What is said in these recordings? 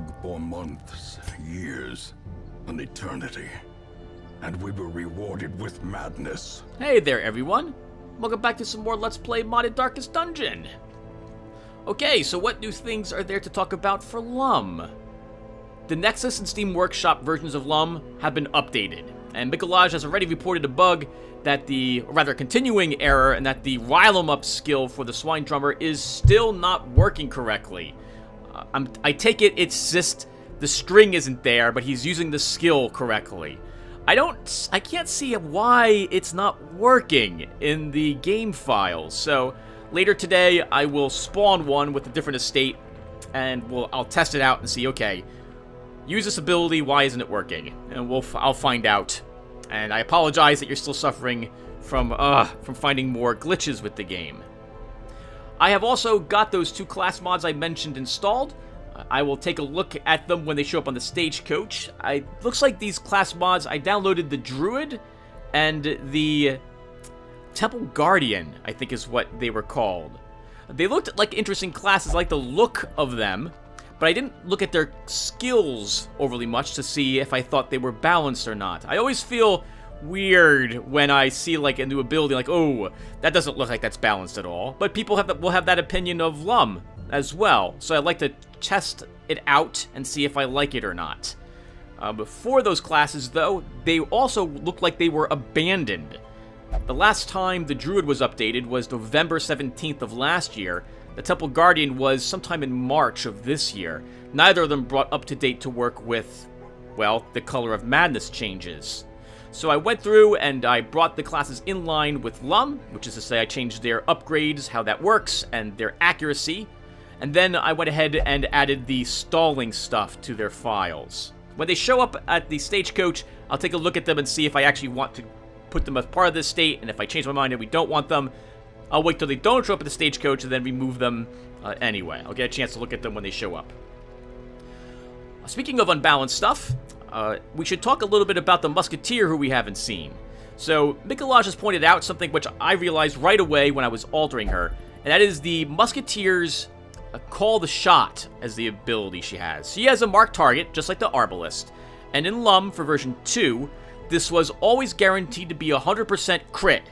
slog for months, years, an eternity. And we were rewarded with madness. Hey there, everyone. Welcome back to some more Let's Play Modded Darkest Dungeon. Okay, so what new things are there to talk about for LUM? The Nexus and Steam Workshop versions of LUM have been updated, and Mikolaj has already reported a bug that continuing error, and that the Rile 'em Up skill for the Swine Drummer is still not working correctly. I take it it's just the string isn't there, but he's using the skill correctly. I can't see why it's not working in the game files. So later today, I will spawn one with a different estate, and I'll test it out and see. Okay, use this ability. Why isn't it working? And I'll find out. And I apologize that you're still suffering from finding more glitches with the game. I have also got those two class mods I mentioned installed. I will take a look at them when they show up on the stagecoach. Looks like these class mods, I downloaded the Druid and the Temple Guardian, I think is what they were called. They looked like interesting classes, I like the look of them, but I didn't look at their skills overly much to see if I thought they were balanced or not. I always feel weird when I see like a new ability, like, oh, that doesn't look like that's balanced at all. But people will have that opinion of LUM as well, so I'd like to test it out and see if I like it or not. Before those classes, though, they also looked like they were abandoned. The last time the Druid was updated was November 17th of last year. The Temple Guardian was sometime in March of this year. Neither of them brought up to date to work with, well, the Color of Madness changes. So I went through and I brought the classes in line with LUM, which is to say I changed their upgrades, how that works, and their accuracy. And then I went ahead and added the stalling stuff to their files. When they show up at the stagecoach, I'll take a look at them and see if I actually want to put them as part of this state, and if I change my mind and we don't want them, I'll wait till they don't show up at the stagecoach and then remove them anyway. I'll get a chance to look at them when they show up. Speaking of unbalanced stuff, we should talk a little bit about the Musketeer who we haven't seen. So, Mikolaj has pointed out something which I realized right away when I was altering her, and that is the Musketeer's Call the Shot as the ability she has. She has a marked target, just like the Arbalist, and in LUM for version 2, this was always guaranteed to be 100% crit.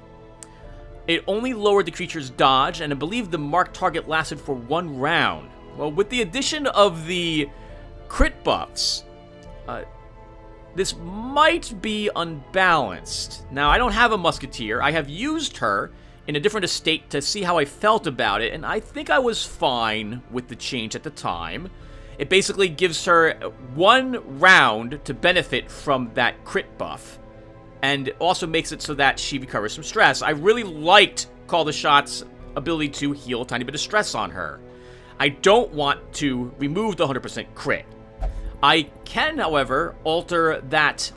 It only lowered the creature's dodge, and I believe the marked target lasted for 1 round. Well, with the addition of the crit buffs, this might be unbalanced. Now, I don't have a Musketeer. I have used her in a different estate to see how I felt about it, and I think I was fine with the change at the time. It basically gives her 1 round to benefit from that crit buff, and also makes it so that she recovers from stress. I really liked Call the Shot's ability to heal a tiny bit of stress on her. I don't want to remove the 100% crit. I can, however, alter that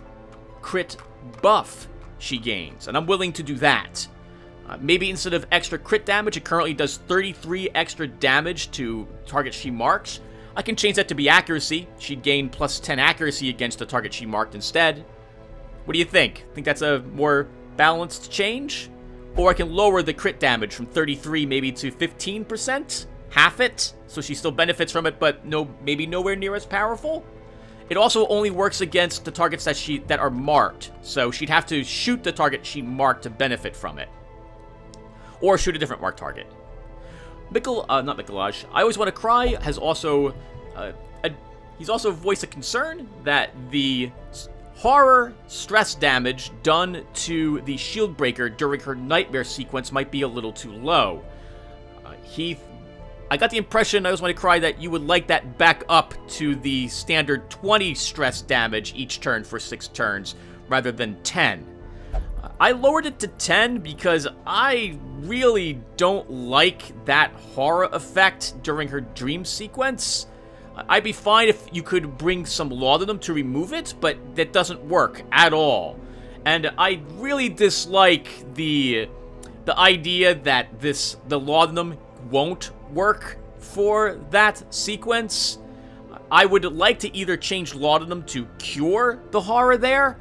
crit buff she gains, and I'm willing to do that. Maybe instead of extra crit damage, it currently does 33 extra damage to targets she marks. I can change that to be accuracy. She'd gain plus 10 accuracy against the target she marked instead. What do you think? Think that's a more balanced change? Or I can lower the crit damage from 33 maybe to 15%? Half it, so she still benefits from it, but maybe nowhere near as powerful? It also only works against the targets that are marked, so she'd have to shoot the target she marked to benefit from it. Or shoot a different marked target. Not Mikolaj. I Always Want to Cry has also, he's also voiced a concern that the horror stress damage done to the shield breaker during her nightmare sequence might be a little too low. I got the impression, I Always Want to Cry, that you would like that back up to the standard 20 stress damage each turn for 6 turns, rather than 10. I lowered it to 10 because I really don't like that horror effect during her dream sequence. I'd be fine if you could bring some laudanum to remove it, but that doesn't work at all. And I really dislike the idea that the laudanum won't work for that sequence. I would like to either change laudanum to cure the horror there,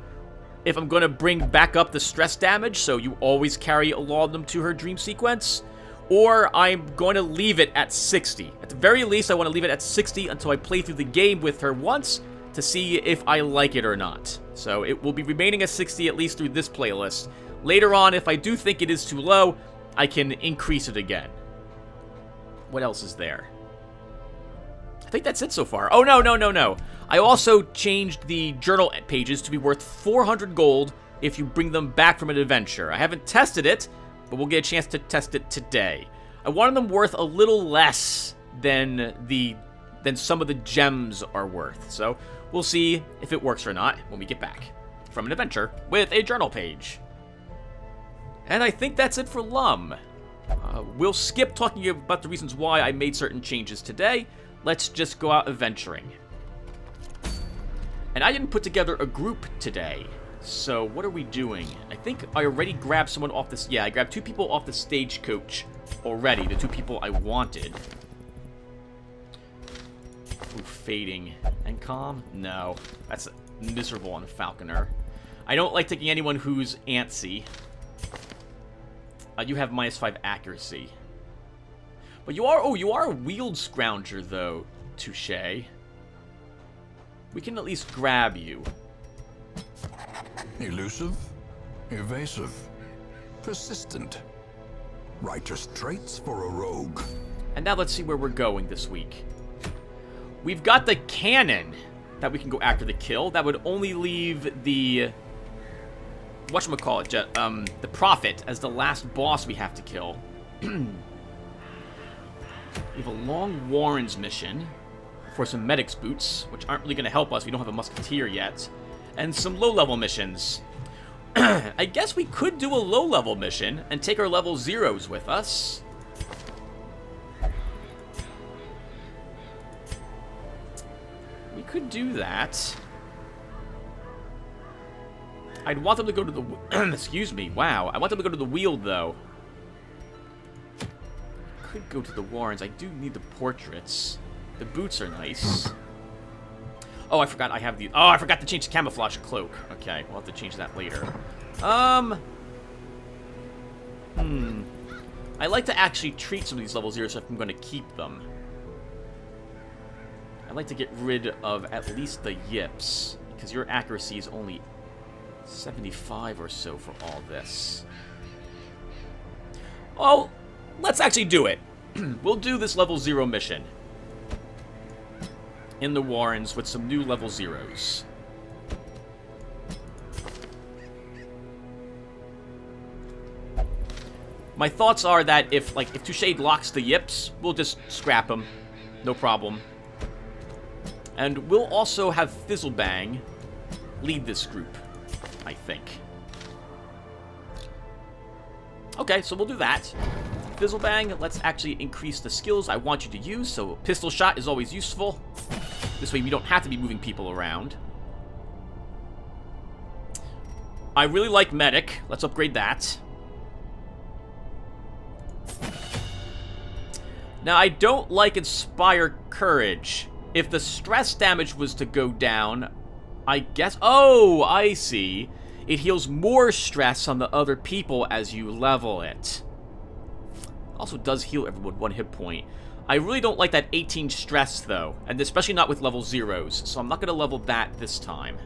if I'm going to bring back up the stress damage, so you always carry a laudanum to her dream sequence, or I'm going to leave it at 60. At the very least, I want to leave it at 60 until I play through the game with her once to see if I like it or not. So it will be remaining at 60 at least through this playlist. Later on, if I do think it is too low, I can increase it again. What else is there? I think that's it so far. Oh, no. I also changed the journal pages to be worth 400 gold if you bring them back from an adventure. I haven't tested it, but we'll get a chance to test it today. I wanted them worth a little less than some of the gems are worth. So we'll see if it works or not when we get back from an adventure with a journal page. And I think that's it for LUM. We'll skip talking about the reasons why I made certain changes today. Let's just go out adventuring. And I didn't put together a group today. So what are we doing? I think I already grabbed someone off this. Yeah, I grabbed 2 people off the stagecoach already. The 2 people I wanted. Ooh, fading. And calm? No. That's miserable on Falconer. I don't like taking anyone who's antsy. You have -5 accuracy. But you are a wheeled scrounger, though, Touche. We can at least grab you. Elusive, evasive, persistent. Righteous traits for a rogue. And now let's see where we're going this week. We've got the cannon that we can go after the kill. That would only leave the... whatchamacallit, the Prophet as the last boss we have to kill. We have a long Warren's mission for some medics boots, which aren't really going to help us. We don't have a musketeer yet. And some low-level missions. I guess we could do a low-level mission and take our level 0s with us. We could do that. I'd want them to go to the... excuse me, wow. I want them to go to the Weald, though. Could go to the Warrens. I do need the portraits. The boots are nice. Oh, I forgot I have the... Oh, I forgot to change the camouflage cloak. Okay, we'll have to change that later. I like to actually treat some of these level 0s if I'm going to keep them. I'd like to get rid of at least the yips, because your accuracy is only 75 or so for all this. Oh, let's actually do it. We'll do this level 0 mission in the Warrens with some new level 0s. My thoughts are that if Touche locks the yips, we'll just scrap him. No problem. And we'll also have Fizzlebang lead this group, I think. Okay, so we'll do that. Fizzlebang, let's actually increase the skills I want you to use. So pistol shot is always useful. This way we don't have to be moving people around. I really like medic. Let's upgrade that. Now, I don't like Inspire Courage. If the stress damage was to go down, I guess... Oh, I see. It heals more stress on the other people as you level it. Also does heal everyone 1 hit point. I really don't like that 18 stress, though. And especially not with level 0s. So I'm not going to level that this time.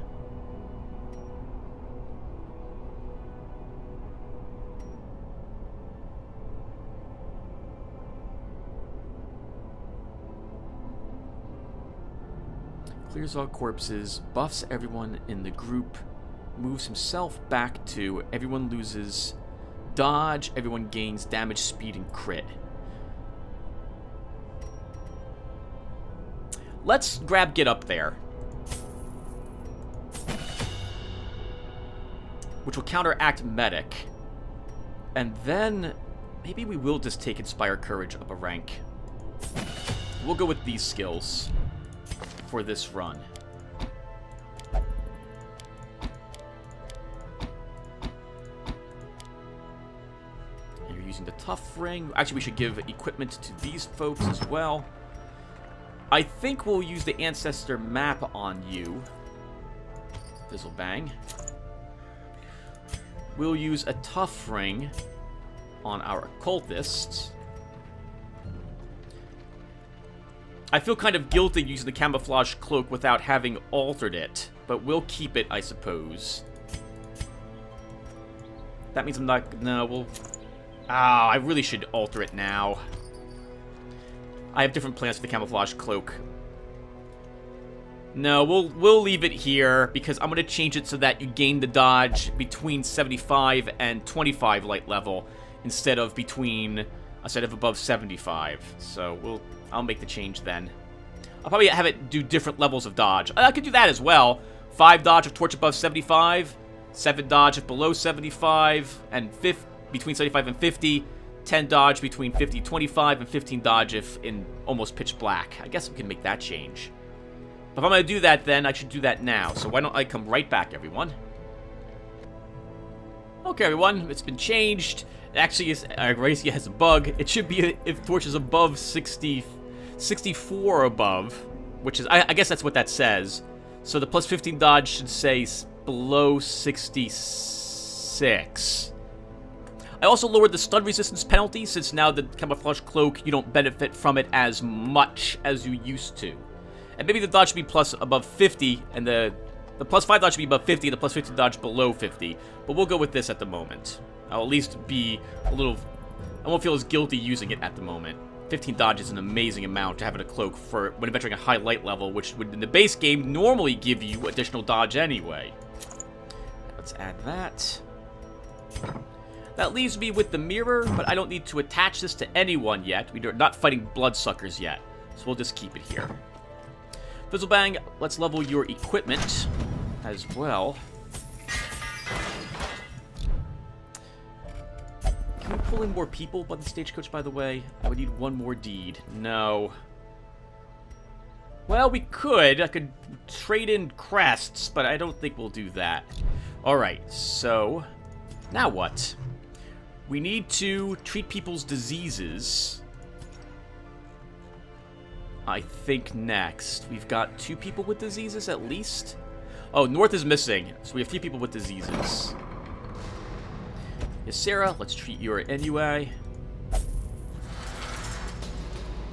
Clears all corpses, buffs everyone in the group, moves himself back to everyone loses dodge, everyone gains damage, speed, and crit. Let's grab Get Up There, which will counteract Medic. And then maybe we will just take Inspire Courage up a rank. We'll go with these skills for this run. And you're using the Tough Ring. Actually, we should give equipment to these folks as well. I think we'll use the Ancestor Map on you. Fizzlebang. We'll use a Tough Ring on our Occultists. I feel kind of guilty using the camouflage cloak without having altered it. But we'll keep it, I suppose. That means I'm not... No, we'll... Ah, I really should alter it now. I have different plans for the camouflage cloak. No, we'll leave it here, because I'm going to change it so that you gain the dodge between 75 and 25 light level, instead of above 75. So I'll make the change then. I'll probably have it do different levels of dodge. I could do that as well. 5 dodge if torch above 75, 7 dodge if below 75, and between 75 and 50, 10 dodge between 50 and 25, and 15 dodge if in almost pitch black. I guess we can make that change. But if I'm going to do that, then I should do that now. So why don't I come right back, everyone? Okay, everyone, it's been changed. It actually is, Racia has a bug. It should be if torch is above 64 or above, which is, I guess that's what that says. So the plus 15 dodge should say below 66. I also lowered the stun resistance penalty, since now the camouflage cloak, you don't benefit from it as much as you used to. And maybe the dodge should be plus above 50, and the plus 5 dodge should be above 50, and the plus 50 dodge below 50. But we'll go with this at the moment. I'll at least be a little... I won't feel as guilty using it at the moment. 15 dodge is an amazing amount to have in a cloak for when entering a high light level, which would, in the base game, normally give you additional dodge anyway. Let's add that. That leaves me with the mirror, but I don't need to attach this to anyone yet. We're not fighting bloodsuckers yet, so we'll just keep it here. Fizzlebang, let's level your equipment as well. Can we pull in more people by the stagecoach, by the way? I would need one more deed. No. Well, we could. I could trade in crests, but I don't think we'll do that. Alright, so... now what? We need to treat people's diseases. I think next. We've got 2 people with diseases at least. Oh, North is missing, so we have 3 people with diseases. Yes, Sarah, let's treat you anyway.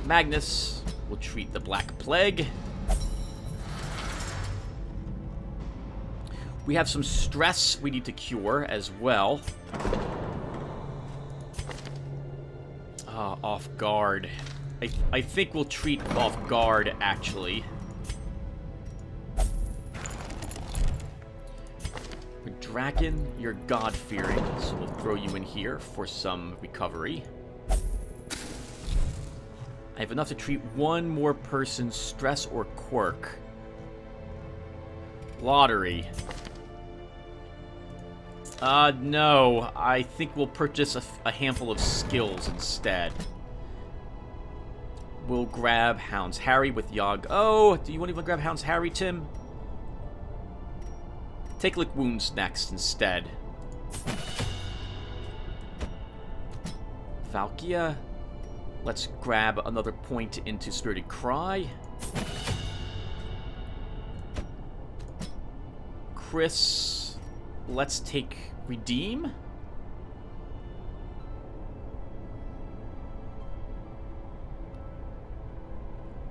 Magnus, we'll treat the Black Plague. We have some stress we need to cure as well. Off guard. I think we'll treat off guard, actually. Draken, you're God-fearing, so we'll throw you in here for some recovery. I have enough to treat one more person's stress or quirk. Lottery. No. I think we'll purchase a handful of skills instead. We'll grab Hound's Harry with Yog. Oh, do you want to grab Hound's Harry, Tim? Take Lick Wounds next instead. Valkia. Let's grab another point into Spirited Cry. Chris. Let's take Redeem.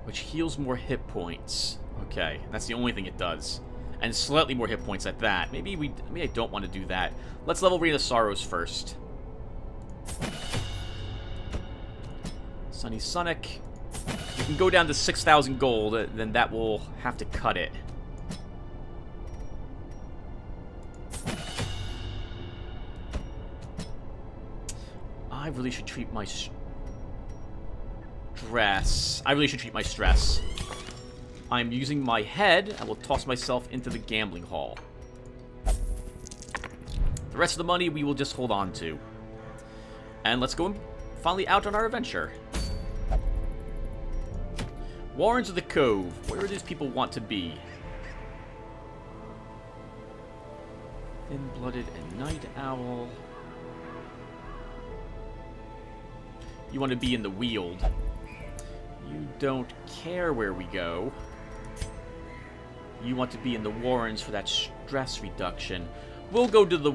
Which heals more hit points. Okay, that's the only thing it does. And slightly more hit points at that. Maybe I don't want to do that. Let's level Reign of Sorrows first. Sunny Sonic. We can go down to 6,000 gold, then that will have to cut it. I really should treat my stress. I'm using my head. I will toss myself into the gambling hall. The rest of the money we will just hold on to. And let's go finally out on our adventure. Warrens of the Cove. Where do these people want to be? Thin-Blooded and Night Owl. You want to be in the Weald. You don't care where we go. You want to be in the Warrens for that stress reduction. We'll go to the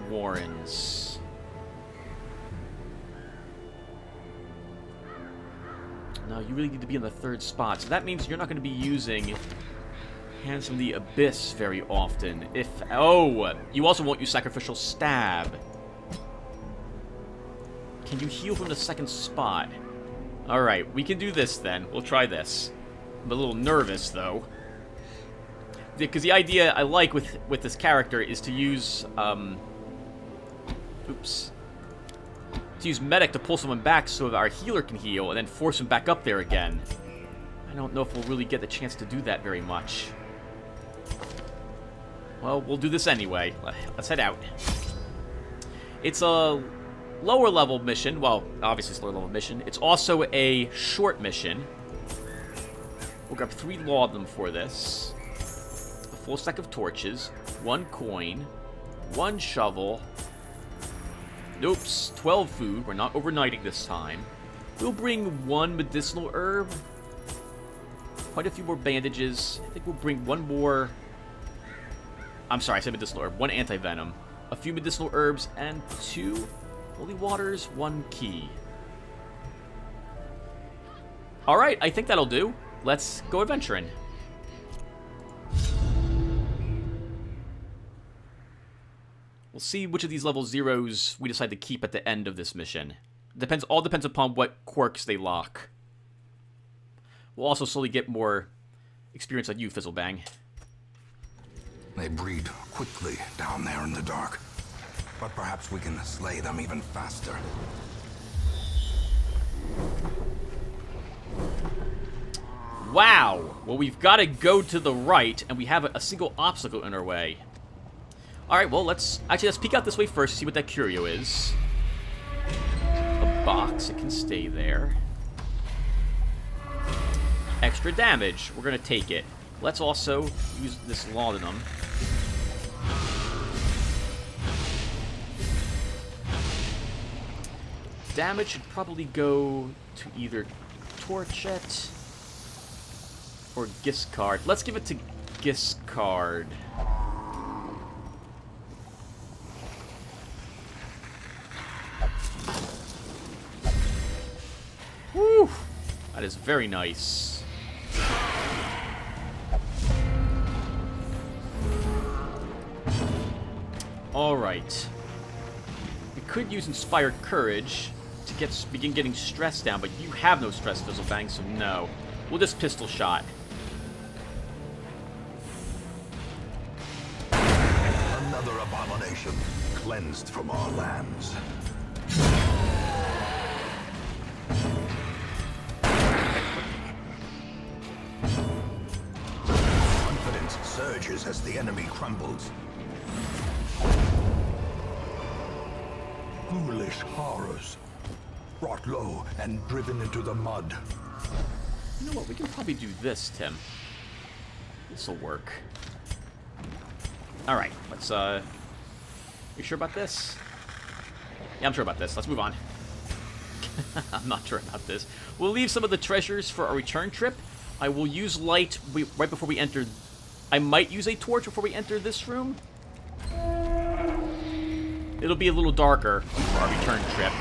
Warrens. No, you really need to be in the 3rd spot. So that means you're not going to be using Hands from the Abyss very often. Oh, you also won't use Sacrificial Stab. Can you heal from the 2nd spot? Alright, we can do this then. We'll try this. I'm a little nervous, though. Because the idea I like with this character is to use, oops. To use Medic to pull someone back so that our healer can heal, and then force him back up there again. I don't know if we'll really get the chance to do that very much. Well, we'll do this anyway. Let's head out. It's a lower level mission. Well, obviously it's a lower level mission. It's also a short mission. We'll grab 3 laudanum for this. A full stack of torches. 1 coin. 1 shovel. Oops, 12 food. We're not overnighting this time. We'll bring 1 medicinal herb. Quite a few more bandages. I think we'll bring 1 more... I'm sorry, I said medicinal herb. 1 anti-venom. A few medicinal herbs and 2 holy waters, 1 key. Alright, I think that'll do. Let's go adventuring. We'll see which of these level 0s we decide to keep at the end of this mission. All depends upon what quirks they lock. We'll also slowly get more experience on you, Fizzlebang. They breed quickly down there in the dark. But perhaps we can slay them even faster. Wow! Well, we've got to go to the right, and we have a single obstacle in our way. Alright, well, let's peek out this way first to see what that curio is. A box, it can stay there. Extra damage, we're going to take it. Let's also use this laudanum. Damage should probably go to either Torchet or Giscard. Let's give it to Giscard. Whew! That is very nice. Alright. We could use Inspired Courage to begin getting stress down, but you have no stress, Fizzlebang, so no. We'll just pistol shot. Another abomination cleansed from our lands. Confidence surges as the enemy crumbles. Foolish horrors, brought low and driven into the mud. You know what? We can probably do this, Tim. This'll work. Alright, let's, you sure about this? Yeah, I'm sure about this. Let's move on. I'm not sure about this. We'll leave some of the treasures for our return trip. I will use light right before we enter. I might use a torch before we enter this room. It'll be a little darker for our return trip.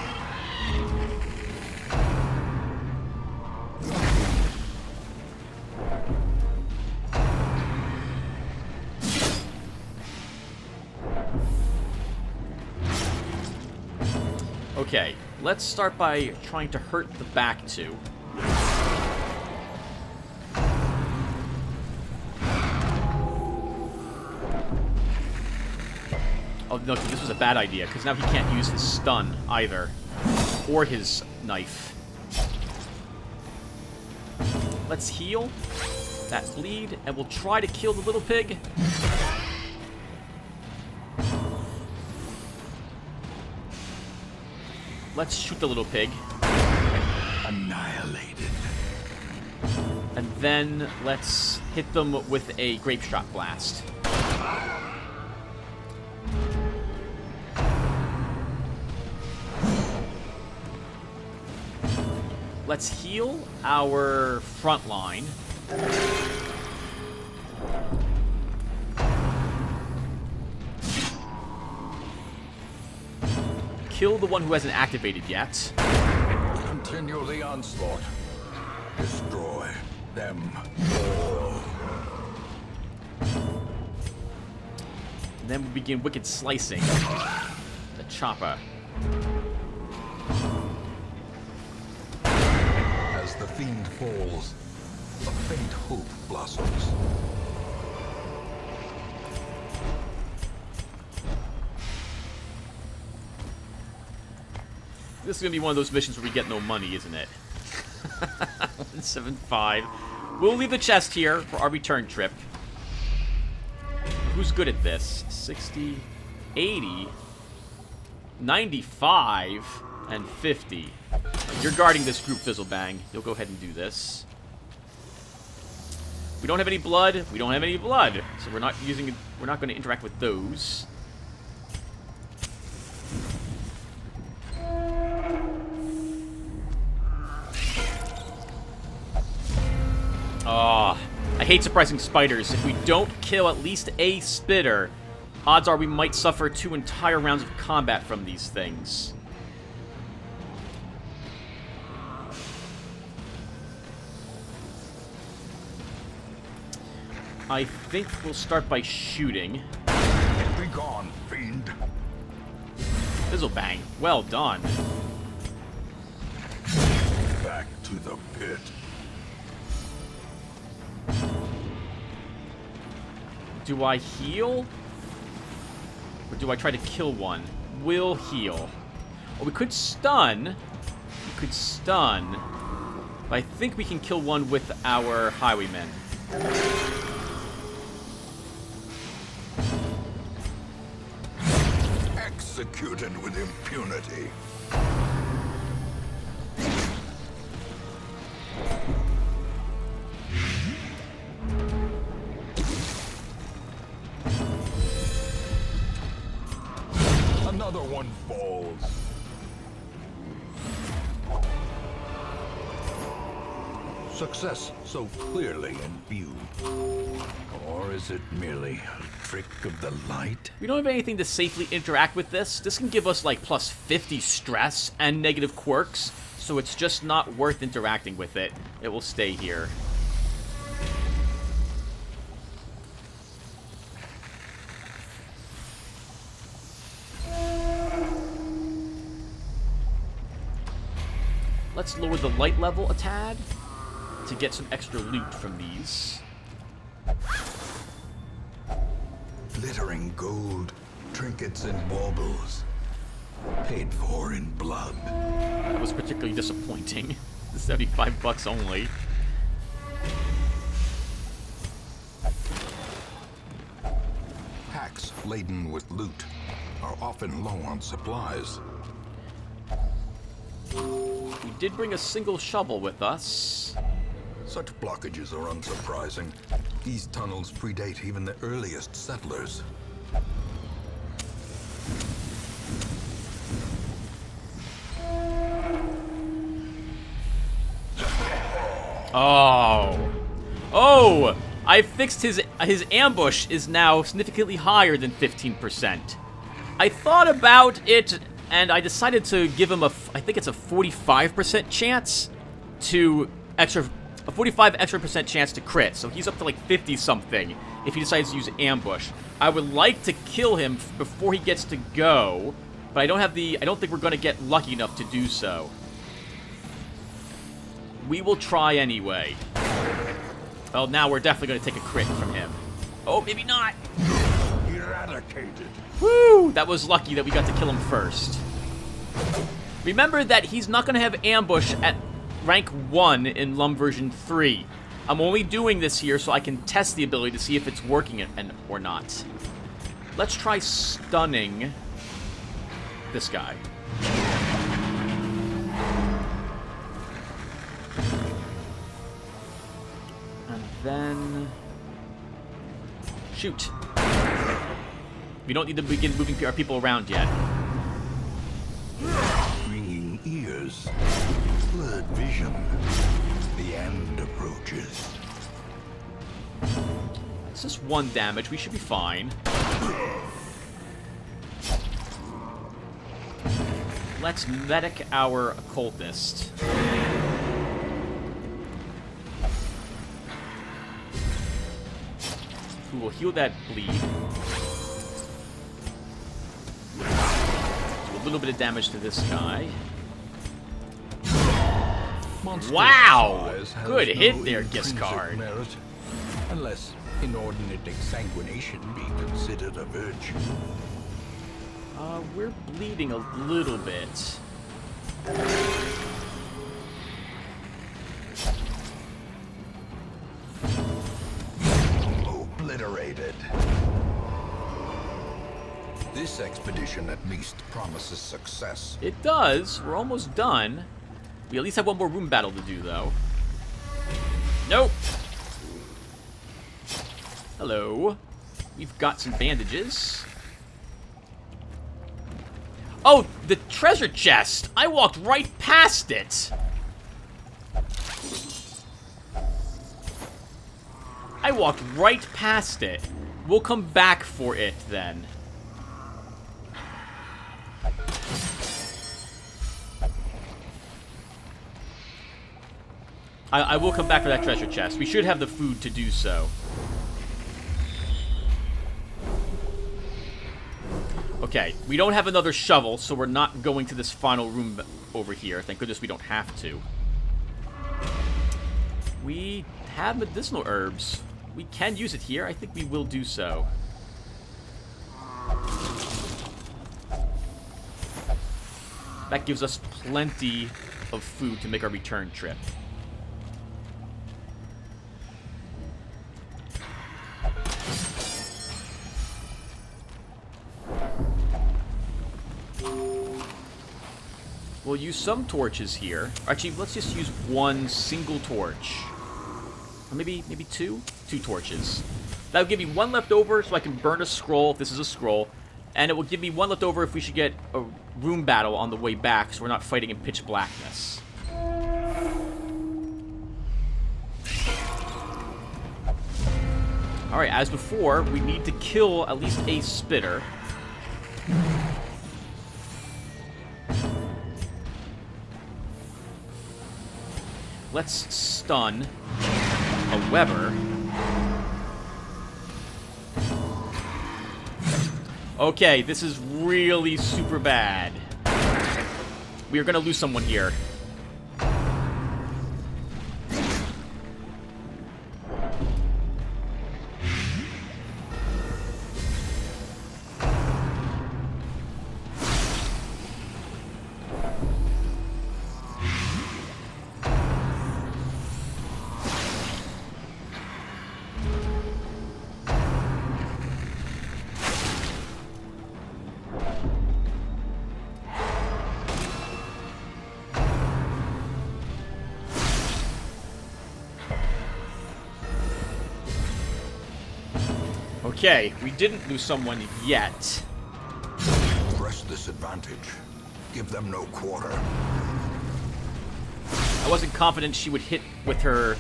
Okay, let's start by trying to hurt the back two. Oh no, this was a bad idea, because now he can't use his stun either. Or his knife. Let's heal that bleed, and we'll try to kill the little pig. Let's shoot the little pig. Annihilated. And then let's hit them with a grape shot blast. Let's heal our front line. Kill the one who hasn't activated yet. Continue the onslaught. Destroy them all. And then we begin wicked slicing. The chopper. As the fiend falls, a faint hope blossoms. This is going to be one of those missions where we get no money, isn't it? 175. We'll leave the chest here for our return trip. Who's good at this? 60, 80, 95, and 50. You're guarding this group, Fizzlebang. You'll go ahead and do this. We don't have any blood. We don't have any blood. So we're not going to interact with those. Oh, I hate surprising spiders. If we don't kill at least a spitter, odds are we might suffer 2 entire rounds of combat from these things. I think we'll start by shooting. Be gone, fiend. Fizzlebang. Well done. Back to the pit. Do I heal? Or do I try to kill one? Will heal. Or we could stun. We could stun. But I think we can kill one with our highwaymen. Executed with impunity. Another one falls. Success so clearly in view. Or is it merely a trick of the light? We don't have anything to safely interact with this. This can give us like plus 50 stress and negative quirks, so it's just not worth interacting with it. It will stay here. Let's lower the light level a tad to get some extra loot from these. Glittering gold, trinkets and baubles. Paid for in blood. That was particularly disappointing. 75 bucks only. Packs laden with loot are often low on supplies. We did bring a single shovel with us. Such blockages are unsurprising. These tunnels predate even the earliest settlers. Oh. Oh! I fixed his ambush is now significantly higher than 15%. I thought about it, and I decided to give him I think it's a 45% chance to a 45 extra percent chance to crit. So he's up to like 50 something if he decides to use ambush. I would like to kill him before he gets to go, but I don't think we're going to get lucky enough to do so. We will try anyway. Well, now we're definitely going to take a crit from him. Oh, maybe not. Eradicated. Woo! That was lucky that we got to kill him first. Remember that he's not going to have ambush at rank 1 in LUM version 3. I'm only doing this here so I can test the ability to see if it's working or not. Let's try stunning this guy. And then shoot. We don't need to begin moving our people around yet. Ringing ears. Blurred vision. The end approaches. It's just 1 damage. We should be fine. Let's medic our occultist. who will heal that bleed. Do a little bit of damage to this guy. Monster Wow! size has Good no hit there, intrinsic Giscard. merit, unless inordinate exsanguination be considered a virtue. We're bleeding a little bit. Obliterated. This expedition at least promises success. It does. We're almost done. We at least have one more room battle to do, though. Nope. Hello. We've got some bandages. Oh, the treasure chest! I walked right past it! I walked right past it. We'll come back for it, then. I will come back for that treasure chest. We should have the food to do so. Okay, we don't have another shovel, so we're not going to this final room over here. Thank goodness we don't have to. We have medicinal herbs. We can use it here. I think we will do so. That gives us plenty of food to make our return trip. We'll use some torches here. Actually, let's just use one single torch. Or maybe two? Two torches. That'll give me one left over so I can burn a scroll if this is a scroll. And it will give me one left over if we should get a room battle on the way back so we're not fighting in pitch blackness. Alright, as before, we need to kill at least a spitter. Let's stun a Weber. Okay, this is really super bad. We are gonna lose someone here. Okay, we didn't lose someone yet. Press this advantage. Give them no quarter. I wasn't confident she would hit with her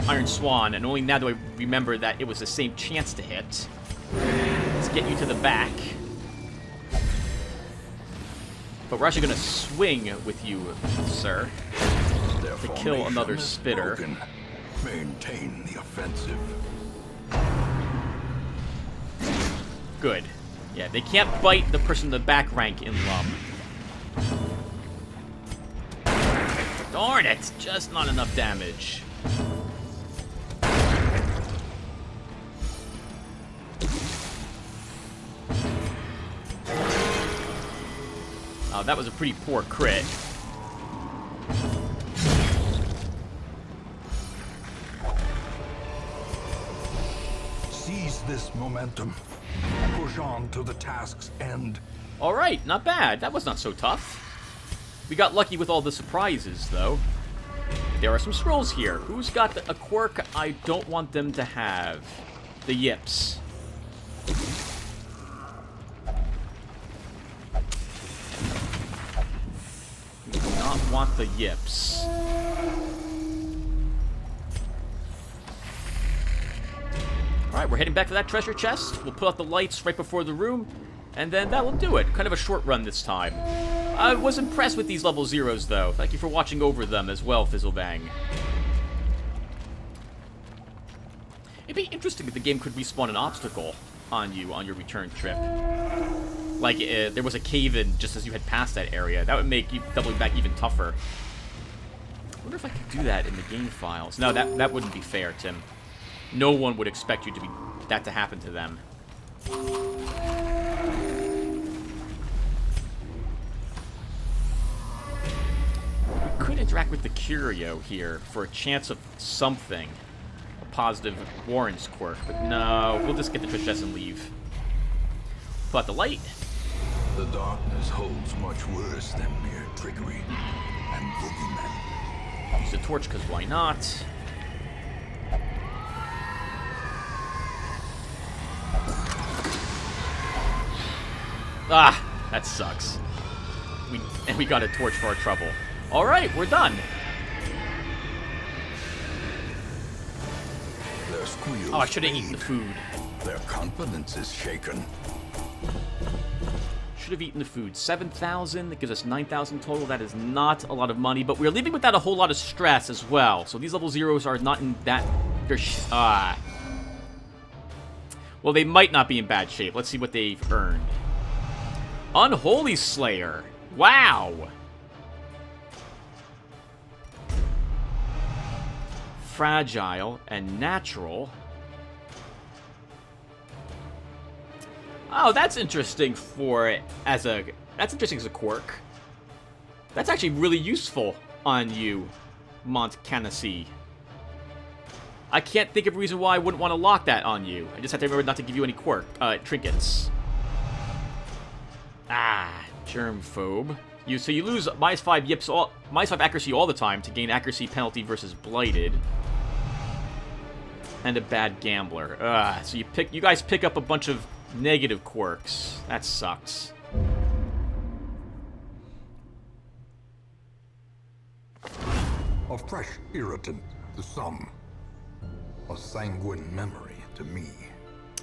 Iron Swan, and only now do I remember that it was the same chance to hit. Let's get you to the back. But we're actually going to swing with you, sir, to kill another spitter. Broken. Maintain the offensive. Good. Yeah, they can't bite the person in the back rank in LUM. Darn it! Just not enough damage. Oh, that was a pretty poor crit. Seize this momentum. Push on to the task's end. Alright, not bad. That was not so tough. We got lucky with all the surprises, though. There are some scrolls here. Who's got a quirk I don't want them to have? The Yips. We do not want the Yips. Alright, we're heading back to that treasure chest. We'll put out the lights right before the room, and then that will do it. Kind of a short run this time. I was impressed with these level 0s, though. Thank you for watching over them as well, Fizzlebang. It'd be interesting if the game could respawn an obstacle on you on your return trip. Like, there was a cave-in just as you had passed that area. That would make you doubling back even tougher. I wonder if I could do that in the game files. No, that wouldn't be fair, Tim. No one would expect you to be that to happen to them. We could interact with the Curio here for a chance of something. A positive Warren's quirk. But no, we'll just get the Tristesse and leave. But the light. The darkness holds much worse than mere trickery and boogeymen. Use the torch, because why not? Ah, that sucks. We got a torch for our trouble. Alright, we're done. Their squeals Oh, I should have fade. eaten the food. Their confidence is shaken. Should have eaten the food. 7,000. That gives us 9,000 total. That is not a lot of money, but we're leaving without a whole lot of stress as well. So these level zeros are not in that... Well, they might not be in bad shape. Let's see what they've earned. Unholy Slayer. Wow. Fragile and natural. Oh, that's interesting as a quirk. That's actually really useful on you, Montcanasi. I can't think of a reason why I wouldn't want to lock that on you. I just have to remember not to give you any trinkets. Ah, germphobe. So you lose -5 accuracy all the time to gain accuracy penalty versus blighted. And a bad gambler. So you guys pick up a bunch of negative quirks. That sucks. A fresh irritant to some. A sanguine memory to me.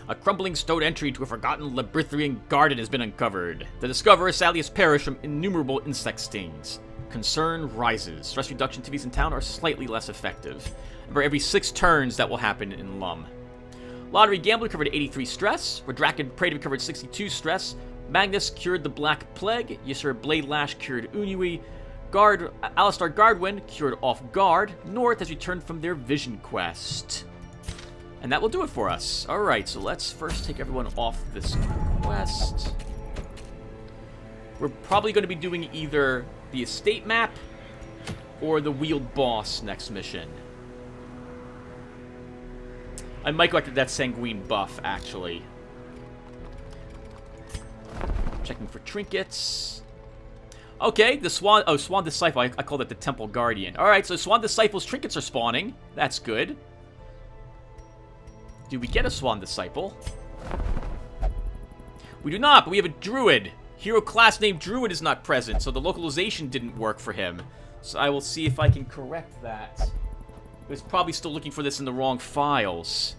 A crumbling stone entry to a forgotten labyrinthine garden has been uncovered. The discoverer sadly has perished from innumerable insect stings. Concern rises. Stress reduction TVs in town are slightly less effective. Remember, every 6 turns that will happen in LUM. Lottery Gambler recovered 83 stress. Redraken Praetor recovered 62 stress. Magnus cured the Black Plague. Ysir Blade Lash cured Unui. Alistar Guardwind cured Off Guard. North has returned from their Vision Quest. And that will do it for us. Alright, so let's first take everyone off this quest. We're probably going to be doing either the estate map or the wheeled boss next mission. I might go after that sanguine buff, actually. Checking for trinkets. Okay, the Swan... Oh, Swan Disciple. I called it the Temple Guardian. Alright, so Swan Disciple's trinkets are spawning. That's good. Do we get a Swan Disciple? We do not, but we have a Druid. Hero class named Druid is not present, so the localization didn't work for him. So I will see if I can correct that. I was probably still looking for this in the wrong files.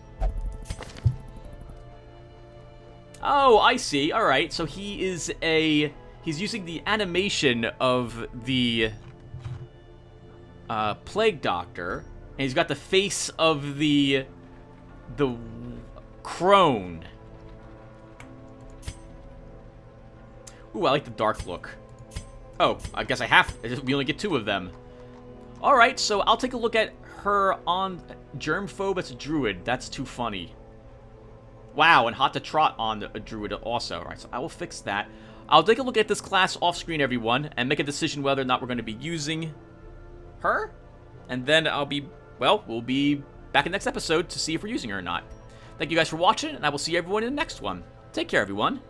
Oh, I see. Alright, so he is he's using the animation of the Plague Doctor, and he's got the face of the crone. Ooh, I like the dark look. Oh, I guess we only get 2 of them. Alright, so I'll take a look at her on Germphobe as a Druid. That's too funny. Wow, and Hot to Trot on a Druid also. Alright, so I will fix that. I'll take a look at this class off-screen, everyone, and make a decision whether or not we're going to be using her. And then we'll be back in the next episode to see if we're using her or not. Thank you guys for watching, and I will see everyone in the next one. Take care, everyone.